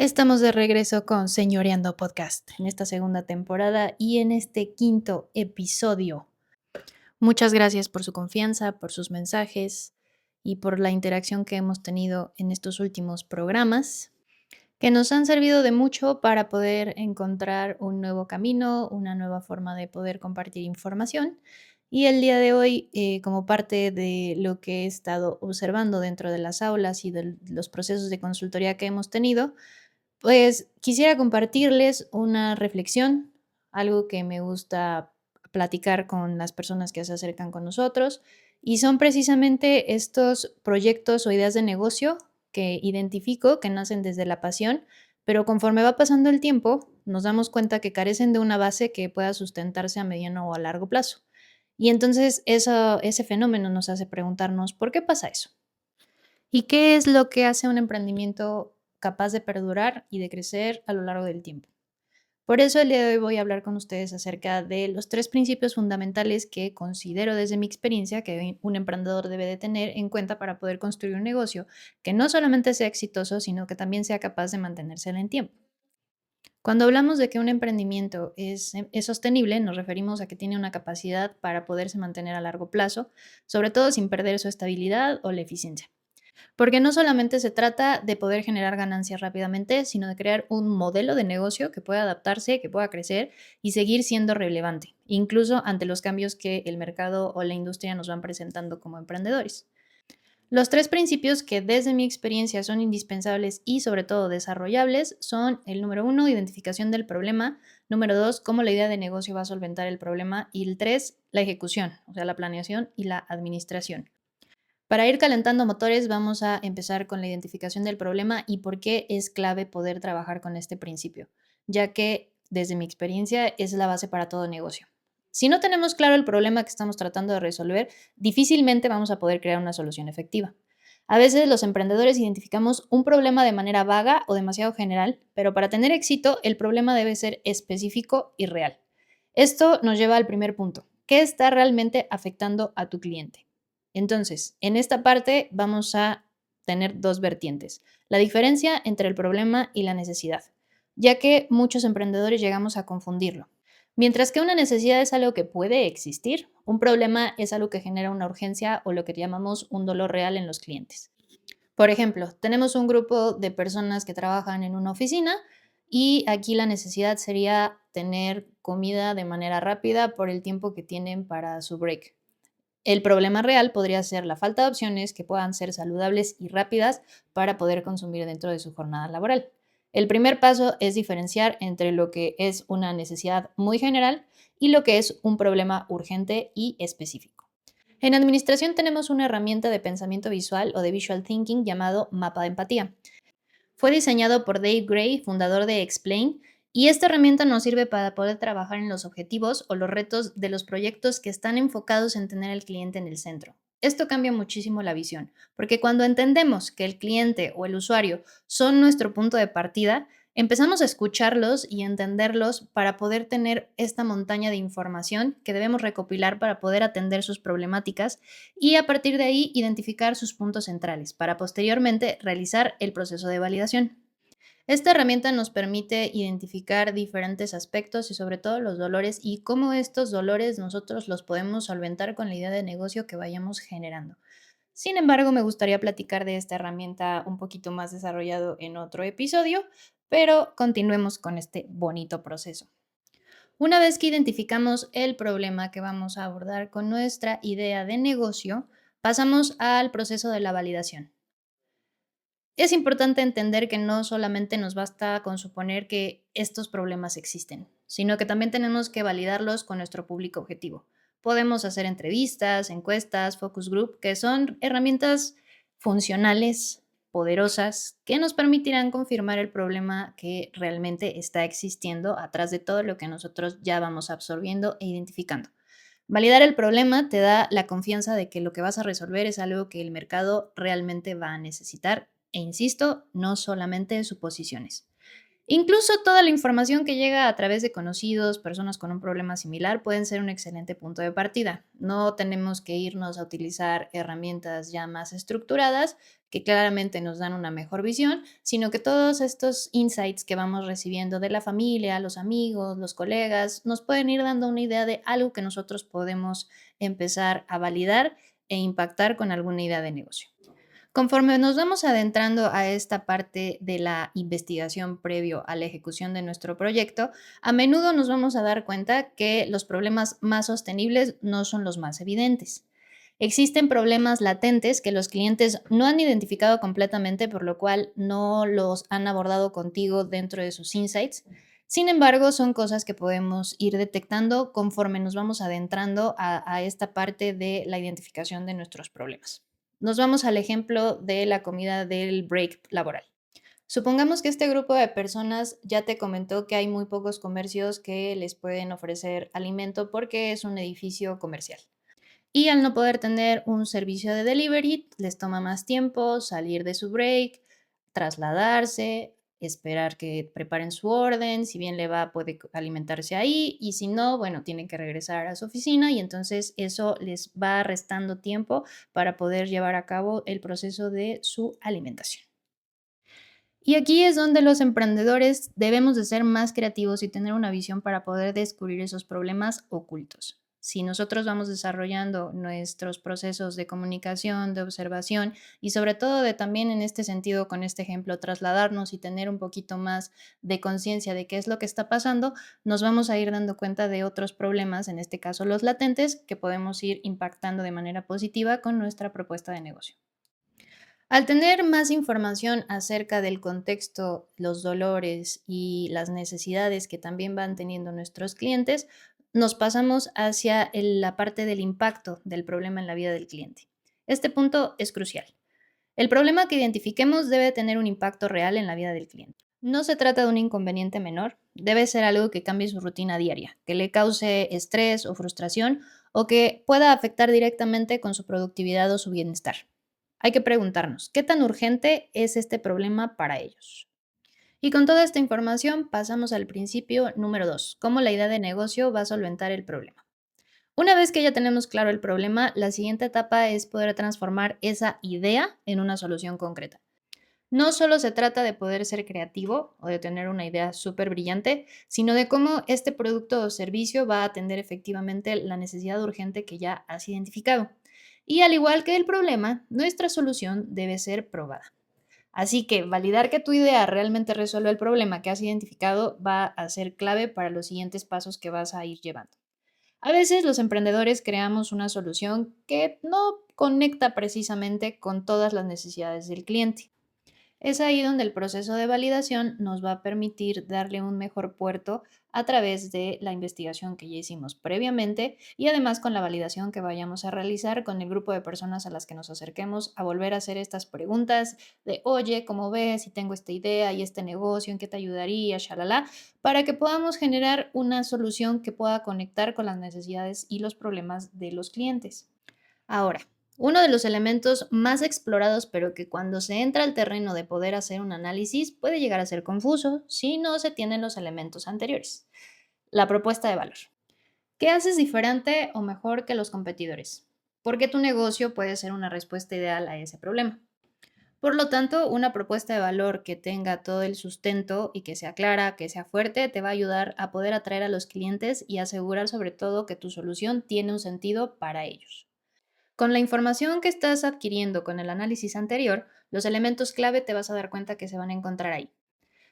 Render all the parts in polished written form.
Estamos de regreso con Señoreando Podcast en esta segunda temporada y en este quinto episodio. Muchas gracias por su confianza, por sus mensajes y por la interacción que hemos tenido en estos últimos programas, que nos han servido de mucho para poder encontrar un nuevo camino, una nueva forma de poder compartir información. Y el día de hoy, como parte de lo que he estado observando dentro de las aulas y de los procesos de consultoría que hemos tenido, pues quisiera compartirles una reflexión, algo que me gusta platicar con las personas que se acercan con nosotros, y son precisamente estos proyectos o ideas de negocio que identifico que nacen desde la pasión, pero conforme va pasando el tiempo, nos damos cuenta que carecen de una base que pueda sustentarse a mediano o a largo plazo. Y entonces ese fenómeno nos hace preguntarnos, ¿por qué pasa eso? ¿Y qué es lo que hace un emprendimiento capaz de perdurar y de crecer a lo largo del tiempo? Por eso el día de hoy voy a hablar con ustedes acerca de los 3 principios fundamentales que considero desde mi experiencia que un emprendedor debe de tener en cuenta para poder construir un negocio que no solamente sea exitoso, sino que también sea capaz de mantenerse en el tiempo. Cuando hablamos de que un emprendimiento es sostenible, nos referimos a que tiene una capacidad para poderse mantener a largo plazo, sobre todo sin perder su estabilidad o la eficiencia. Porque no solamente se trata de poder generar ganancias rápidamente, sino de crear un modelo de negocio que pueda adaptarse, que pueda crecer y seguir siendo relevante, incluso ante los cambios que el mercado o la industria nos van presentando como emprendedores. Los 3 principios que desde mi experiencia son indispensables y sobre todo desarrollables son el número 1, identificación del problema, número 2, cómo la idea de negocio va a solventar el problema y el 3, la ejecución, o sea, la planeación y la administración. Para ir calentando motores, vamos a empezar con la identificación del problema y por qué es clave poder trabajar con este principio, ya que desde mi experiencia es la base para todo negocio. Si no tenemos claro el problema que estamos tratando de resolver, difícilmente vamos a poder crear una solución efectiva. A veces los emprendedores identificamos un problema de manera vaga o demasiado general, pero para tener éxito el problema debe ser específico y real. Esto nos lleva al primer punto. ¿Qué está realmente afectando a tu cliente? Entonces, en esta parte vamos a tener dos vertientes. La diferencia entre el problema y la necesidad, ya que muchos emprendedores llegamos a confundirlo. Mientras que una necesidad es algo que puede existir, un problema es algo que genera una urgencia o lo que llamamos un dolor real en los clientes. Por ejemplo, tenemos un grupo de personas que trabajan en una oficina y aquí la necesidad sería tener comida de manera rápida por el tiempo que tienen para su break. El problema real podría ser la falta de opciones que puedan ser saludables y rápidas para poder consumir dentro de su jornada laboral. El primer paso es diferenciar entre lo que es una necesidad muy general y lo que es un problema urgente y específico. En administración tenemos una herramienta de pensamiento visual o de visual thinking llamado mapa de empatía. Fue diseñado por Dave Gray, fundador de Explain, y esta herramienta nos sirve para poder trabajar en los objetivos o los retos de los proyectos que están enfocados en tener al cliente en el centro. Esto cambia muchísimo la visión, porque cuando entendemos que el cliente o el usuario son nuestro punto de partida, empezamos a escucharlos y entenderlos para poder tener esta montaña de información que debemos recopilar para poder atender sus problemáticas y a partir de ahí identificar sus puntos centrales para posteriormente realizar el proceso de validación. Esta herramienta nos permite identificar diferentes aspectos y sobre todo los dolores y cómo estos dolores nosotros los podemos solventar con la idea de negocio que vayamos generando. Sin embargo, me gustaría platicar de esta herramienta un poquito más desarrollado en otro episodio, pero continuemos con este bonito proceso. Una vez que identificamos el problema que vamos a abordar con nuestra idea de negocio, pasamos al proceso de la validación. Es importante entender que no solamente nos basta con suponer que estos problemas existen, sino que también tenemos que validarlos con nuestro público objetivo. Podemos hacer entrevistas, encuestas, focus group, que son herramientas funcionales, poderosas, que nos permitirán confirmar el problema que realmente está existiendo atrás de todo lo que nosotros ya vamos absorbiendo e identificando. Validar el problema te da la confianza de que lo que vas a resolver es algo que el mercado realmente va a necesitar e insisto, no solamente suposiciones. Incluso toda la información que llega a través de conocidos, personas con un problema similar, pueden ser un excelente punto de partida. No tenemos que irnos a utilizar herramientas ya más estructuradas que claramente nos dan una mejor visión, sino que todos estos insights que vamos recibiendo de la familia, los amigos, los colegas, nos pueden ir dando una idea de algo que nosotros podemos empezar a validar e impactar con alguna idea de negocio. Conforme nos vamos adentrando a esta parte de la investigación previo a la ejecución de nuestro proyecto, a menudo nos vamos a dar cuenta que los problemas más sostenibles no son los más evidentes. Existen problemas latentes que los clientes no han identificado completamente, por lo cual no los han abordado contigo dentro de sus insights. Sin embargo, son cosas que podemos ir detectando conforme nos vamos adentrando a esta parte de la identificación de nuestros problemas. Nos vamos al ejemplo de la comida del break laboral. Supongamos que este grupo de personas ya te comentó que hay muy pocos comercios que les pueden ofrecer alimento porque es un edificio comercial. Y al no poder tener un servicio de delivery, les toma más tiempo salir de su break, trasladarse, esperar que preparen su orden, si bien le va, puede alimentarse ahí, y si no, bueno, tienen que regresar a su oficina y entonces eso les va restando tiempo para poder llevar a cabo el proceso de su alimentación. Y aquí es donde los emprendedores debemos de ser más creativos y tener una visión para poder descubrir esos problemas ocultos. Si nosotros vamos desarrollando nuestros procesos de comunicación, de observación y sobre todo de también en este sentido, con este ejemplo, trasladarnos y tener un poquito más de conciencia de qué es lo que está pasando, nos vamos a ir dando cuenta de otros problemas, en este caso los latentes, que podemos ir impactando de manera positiva con nuestra propuesta de negocio. Al tener más información acerca del contexto, los dolores y las necesidades que también van teniendo nuestros clientes, nos pasamos hacia la parte del impacto del problema en la vida del cliente. Este punto es crucial. El problema que identifiquemos debe tener un impacto real en la vida del cliente. No se trata de un inconveniente menor, debe ser algo que cambie su rutina diaria, que le cause estrés o frustración o que pueda afectar directamente con su productividad o su bienestar. Hay que preguntarnos, ¿qué tan urgente es este problema para ellos? Y con toda esta información pasamos al principio número 2, cómo la idea de negocio va a solventar el problema. Una vez que ya tenemos claro el problema, la siguiente etapa es poder transformar esa idea en una solución concreta. No solo se trata de poder ser creativo o de tener una idea súper brillante, sino de cómo este producto o servicio va a atender efectivamente la necesidad urgente que ya has identificado. Y al igual que el problema, nuestra solución debe ser probada. Así que validar que tu idea realmente resuelve el problema que has identificado va a ser clave para los siguientes pasos que vas a ir llevando. A veces los emprendedores creamos una solución que no conecta precisamente con todas las necesidades del cliente. Es ahí donde el proceso de validación nos va a permitir darle un mejor puerto a través de la investigación que ya hicimos previamente y además con la validación que vayamos a realizar con el grupo de personas a las que nos acerquemos a volver a hacer estas preguntas de, oye, ¿cómo ves? Si tengo esta idea y este negocio, ¿en qué te ayudaría? Shalala, para que podamos generar una solución que pueda conectar con las necesidades y los problemas de los clientes. Ahora, uno de los elementos más explorados, pero que cuando se entra al terreno de poder hacer un análisis puede llegar a ser confuso si no se tienen los elementos anteriores. La propuesta de valor. ¿Qué haces diferente o mejor que los competidores? ¿Por qué tu negocio puede ser una respuesta ideal a ese problema? Por lo tanto, una propuesta de valor que tenga todo el sustento y que sea clara, que sea fuerte, te va a ayudar a poder atraer a los clientes y asegurar sobre todo que tu solución tiene un sentido para ellos. Con la información que estás adquiriendo con el análisis anterior, los elementos clave te vas a dar cuenta que se van a encontrar ahí.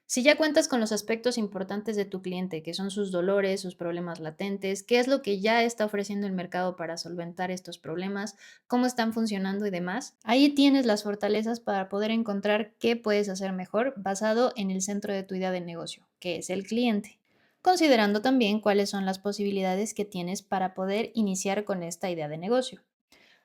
Si ya cuentas con los aspectos importantes de tu cliente, que son sus dolores, sus problemas latentes, qué es lo que ya está ofreciendo el mercado para solventar estos problemas, cómo están funcionando y demás, ahí tienes las fortalezas para poder encontrar qué puedes hacer mejor basado en el centro de tu idea de negocio, que es el cliente, considerando también cuáles son las posibilidades que tienes para poder iniciar con esta idea de negocio.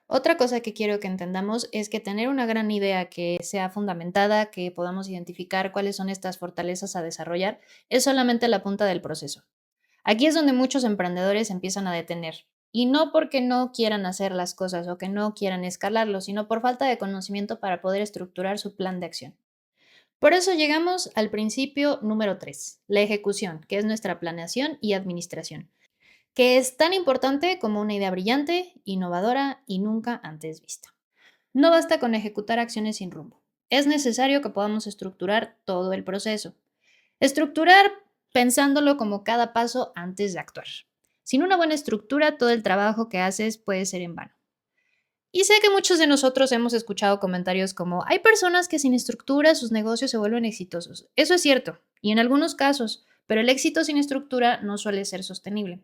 Otra cosa que quiero que entendamos es que tener una gran idea que sea fundamentada, que podamos identificar cuáles son estas fortalezas a desarrollar, es solamente la punta del proceso. Aquí es donde muchos emprendedores empiezan a detener. Y no porque no quieran hacer las cosas o que no quieran escalarlo, sino por falta de conocimiento para poder estructurar su plan de acción. Por eso llegamos al principio número 3, la ejecución, que es nuestra planeación y administración, que es tan importante como una idea brillante, innovadora y nunca antes vista. No basta con ejecutar acciones sin rumbo. Es necesario que podamos estructurar todo el proceso. Estructurar pensándolo como cada paso antes de actuar. Sin una buena estructura, todo el trabajo que haces puede ser en vano. Y sé que muchos de nosotros hemos escuchado comentarios como, hay personas que sin estructura sus negocios se vuelven exitosos. Eso es cierto, y en algunos casos, pero el éxito sin estructura no suele ser sostenible.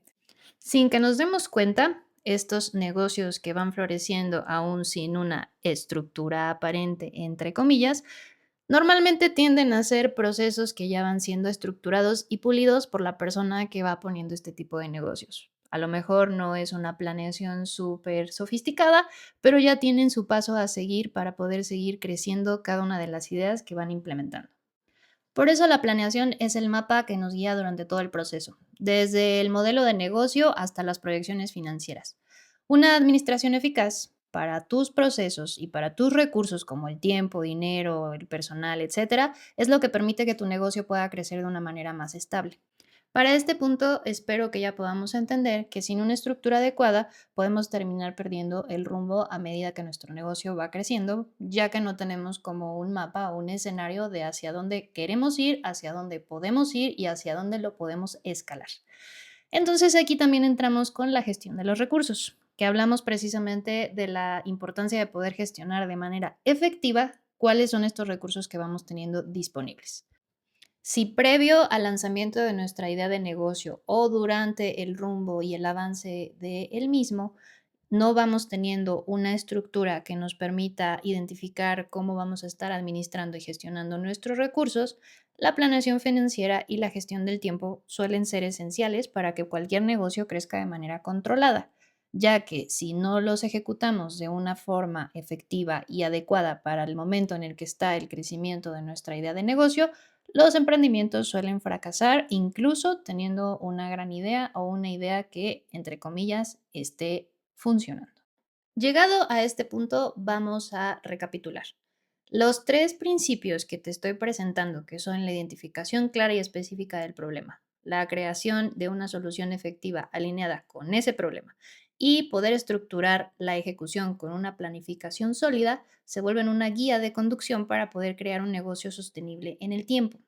Sin que nos demos cuenta, estos negocios que van floreciendo aún sin una estructura aparente, entre comillas, normalmente tienden a ser procesos que ya van siendo estructurados y pulidos por la persona que va poniendo este tipo de negocios. A lo mejor no es una planeación súper sofisticada, pero ya tienen su paso a seguir para poder seguir creciendo cada una de las ideas que van implementando. Por eso la planeación es el mapa que nos guía durante todo el proceso, desde el modelo de negocio hasta las proyecciones financieras. Una administración eficaz para tus procesos y para tus recursos como el tiempo, dinero, el personal, etcétera, es lo que permite que tu negocio pueda crecer de una manera más estable. Para este punto, espero que ya podamos entender que sin una estructura adecuada podemos terminar perdiendo el rumbo a medida que nuestro negocio va creciendo, ya que no tenemos como un mapa o un escenario de hacia dónde queremos ir, hacia dónde podemos ir y hacia dónde lo podemos escalar. Entonces aquí también entramos con la gestión de los recursos, que hablamos precisamente de la importancia de poder gestionar de manera efectiva cuáles son estos recursos que vamos teniendo disponibles. Si previo al lanzamiento de nuestra idea de negocio o durante el rumbo y el avance de el mismo, no vamos teniendo una estructura que nos permita identificar cómo vamos a estar administrando y gestionando nuestros recursos, la planeación financiera y la gestión del tiempo suelen ser esenciales para que cualquier negocio crezca de manera controlada, ya que si no los ejecutamos de una forma efectiva y adecuada para el momento en el que está el crecimiento de nuestra idea de negocio, los emprendimientos suelen fracasar incluso teniendo una gran idea o una idea que, entre comillas, esté funcionando. Llegado a este punto, vamos a recapitular. Los tres principios que te estoy presentando, que son la identificación clara y específica del problema, la creación de una solución efectiva alineada con ese problema y poder estructurar la ejecución con una planificación sólida, se vuelven una guía de conducción para poder crear un negocio sostenible en el tiempo.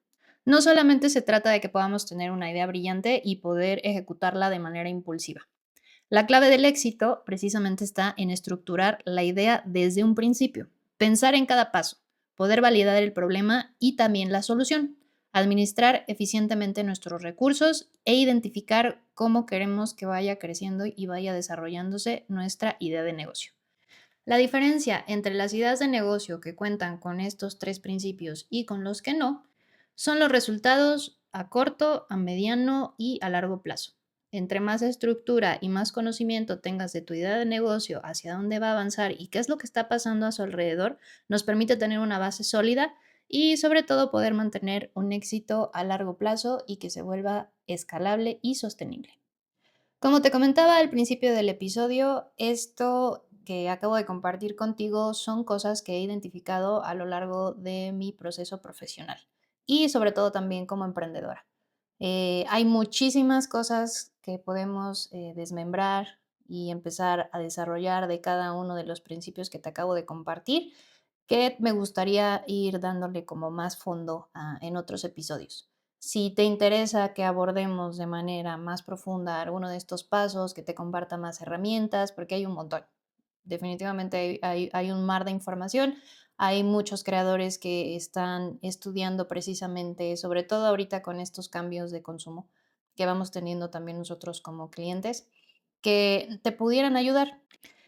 No solamente se trata de que podamos tener una idea brillante y poder ejecutarla de manera impulsiva. La clave del éxito precisamente está en estructurar la idea desde un principio, pensar en cada paso, poder validar el problema y también la solución, administrar eficientemente nuestros recursos e identificar cómo queremos que vaya creciendo y vaya desarrollándose nuestra idea de negocio. La diferencia entre las ideas de negocio que cuentan con estos tres principios y con los que no son los resultados a corto, a mediano y a largo plazo. Entre más estructura y más conocimiento tengas de tu idea de negocio, hacia dónde va a avanzar y qué es lo que está pasando a su alrededor, nos permite tener una base sólida y sobre todo poder mantener un éxito a largo plazo y que se vuelva escalable y sostenible. Como te comentaba al principio del episodio, esto que acabo de compartir contigo son cosas que he identificado a lo largo de mi proceso profesional y sobre todo también como emprendedora. Hay muchísimas cosas que podemos desmembrar y empezar a desarrollar de cada uno de los principios que te acabo de compartir, que me gustaría ir dándole como más fondo en otros episodios. Si te interesa que abordemos de manera más profunda alguno de estos pasos, que te comparta más herramientas, porque hay un montón. Definitivamente hay un mar de información. Hay muchos creadores que están estudiando precisamente, sobre todo ahorita con estos cambios de consumo que vamos teniendo también nosotros como clientes, que te pudieran ayudar.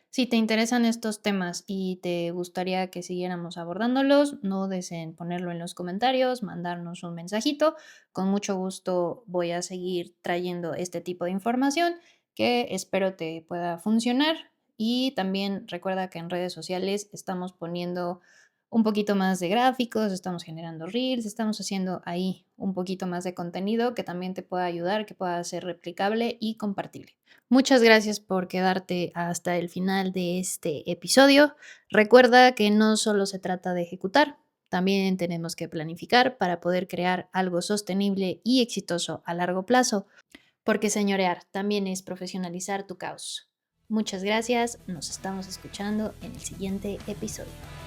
Si te interesan estos temas y te gustaría que siguiéramos abordándolos, no dudes en ponerlo en los comentarios, mandarnos un mensajito. Con mucho gusto voy a seguir trayendo este tipo de información que espero te pueda funcionar. Y también recuerda que en redes sociales estamos poniendo un poquito más de gráficos, estamos generando reels, estamos haciendo ahí un poquito más de contenido que también te pueda ayudar, que pueda ser replicable y compartible. Muchas gracias por quedarte hasta el final de este episodio. Recuerda que no solo se trata de ejecutar, También tenemos que planificar para poder crear algo sostenible y exitoso a largo plazo, porque señorear también es profesionalizar tu caos. Muchas gracias, nos estamos escuchando en el siguiente episodio.